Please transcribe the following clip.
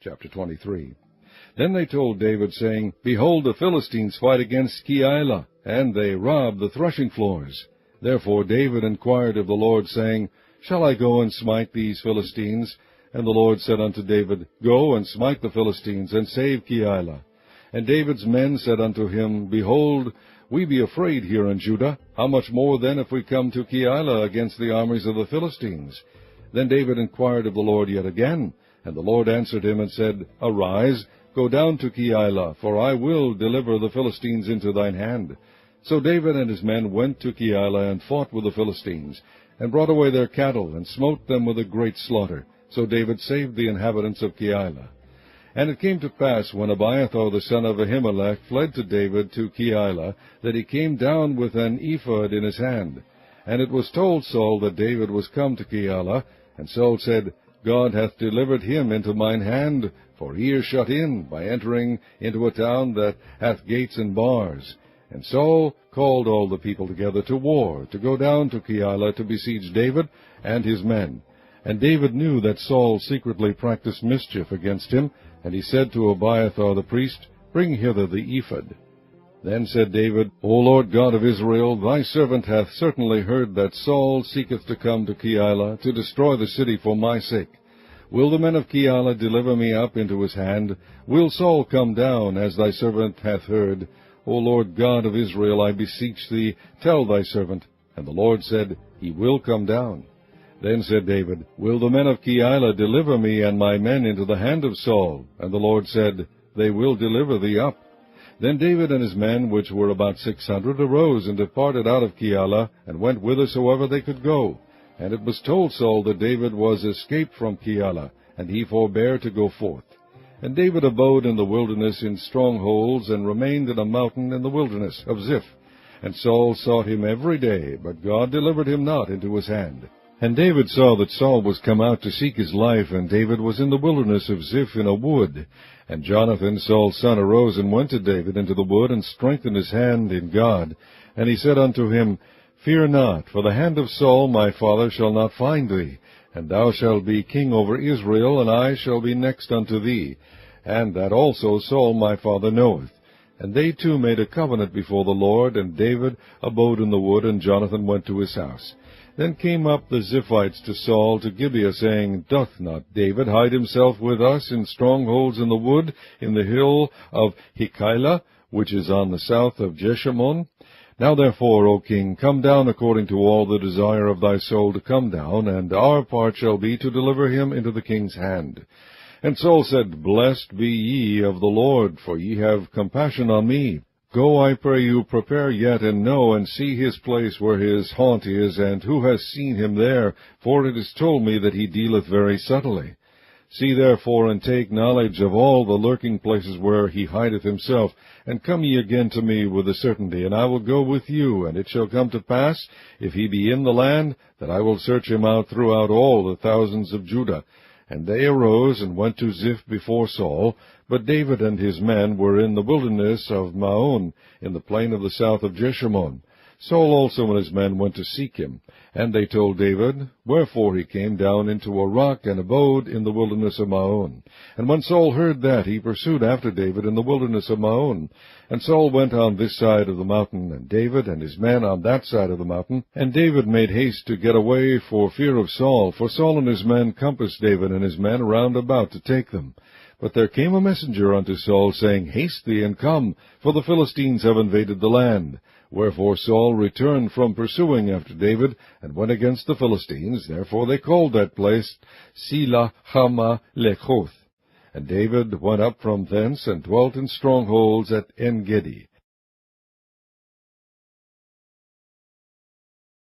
Chapter 23. Then they told David, saying, Behold, the Philistines fight against Keilah, and they rob the threshing floors. Therefore David inquired of the Lord, saying, Shall I go and smite these Philistines? And the Lord said unto David, Go and smite the Philistines, and save Keilah. And David's men said unto him, Behold, we be afraid here in Judah. How much more then if we come to Keilah against the armies of the Philistines? Then David inquired of the Lord yet again. And the Lord answered him and said, Arise, go down to Keilah, for I will deliver the Philistines into thine hand. So David and his men went to Keilah and fought with the Philistines, and brought away their cattle, and smote them with a great slaughter. So David saved the inhabitants of Keilah. And it came to pass, when Abiathar the son of Ahimelech fled to David to Keilah, that he came down with an ephod in his hand. And it was told Saul that David was come to Keilah. And Saul said, God hath delivered him into mine hand, for he is shut in, by entering into a town that hath gates and bars. And Saul called all the people together to war, to go down to Keilah to besiege David and his men. And David knew that Saul secretly practiced mischief against him, and he said to Abiathar the priest, Bring hither the ephod. Then said David, O Lord God of Israel, thy servant hath certainly heard that Saul seeketh to come to Keilah, to destroy the city for my sake. Will the men of Keilah deliver me up into his hand? Will Saul come down, as thy servant hath heard? O Lord God of Israel, I beseech thee, tell thy servant. And the Lord said, He will come down. Then said David, Will the men of Keilah deliver me and my men into the hand of Saul? And the Lord said, They will deliver thee up. Then David and his men, which were about 600, arose and departed out of Keilah, and went whithersoever they could go. And it was told Saul that David was escaped from Keilah, and he forbare to go forth. And David abode in the wilderness in strongholds, and remained in a mountain in the wilderness of Ziph. And Saul sought him every day, but God delivered him not into his hand. And David saw that Saul was come out to seek his life, and David was in the wilderness of Ziph in a wood. And Jonathan, Saul's son, arose and went to David into the wood, and strengthened his hand in God. And he said unto him, Fear not, for the hand of Saul my father shall not find thee, and thou shalt be king over Israel, and I shall be next unto thee. And that also Saul my father knoweth. And they two made a covenant before the Lord, and David abode in the wood, and Jonathan went to his house. Then came up the Ziphites to Saul to Gibeah, saying, Doth not David hide himself with us in strongholds in the wood, in the hill of Hekeilah, which is on the south of Jeshimon? Now therefore, O king, come down according to all the desire of thy soul to come down, and our part shall be to deliver him into the king's hand. And Saul said, Blessed be ye of the Lord, for ye have compassion on me. Go, I pray you, prepare yet, and know, and see his place where his haunt is, and who has seen him there, for it is told me that he dealeth very subtly. See therefore, and take knowledge of all the lurking places where he hideth himself, and come ye again to me with a certainty, and I will go with you. And it shall come to pass, if he be in the land, that I will search him out throughout all the thousands of Judah. And they arose and went to Ziph before Saul, but David and his men were in the wilderness of Maon, in the plain of the south of Jeshimon. Saul also and his men went to seek him. And they told David, wherefore he came down into a rock, and abode in the wilderness of Maon. And when Saul heard that, he pursued after David in the wilderness of Maon. And Saul went on this side of the mountain, and David and his men on that side of the mountain. And David made haste to get away for fear of Saul, for Saul and his men compassed David and his men round about to take them. But there came a messenger unto Saul, saying, Haste thee, and come, for the Philistines have invaded the land. Wherefore Saul returned from pursuing after David, and went against the Philistines. Therefore they called that place Selah Hama Lechoth. And David went up from thence, and dwelt in strongholds at En-gedi.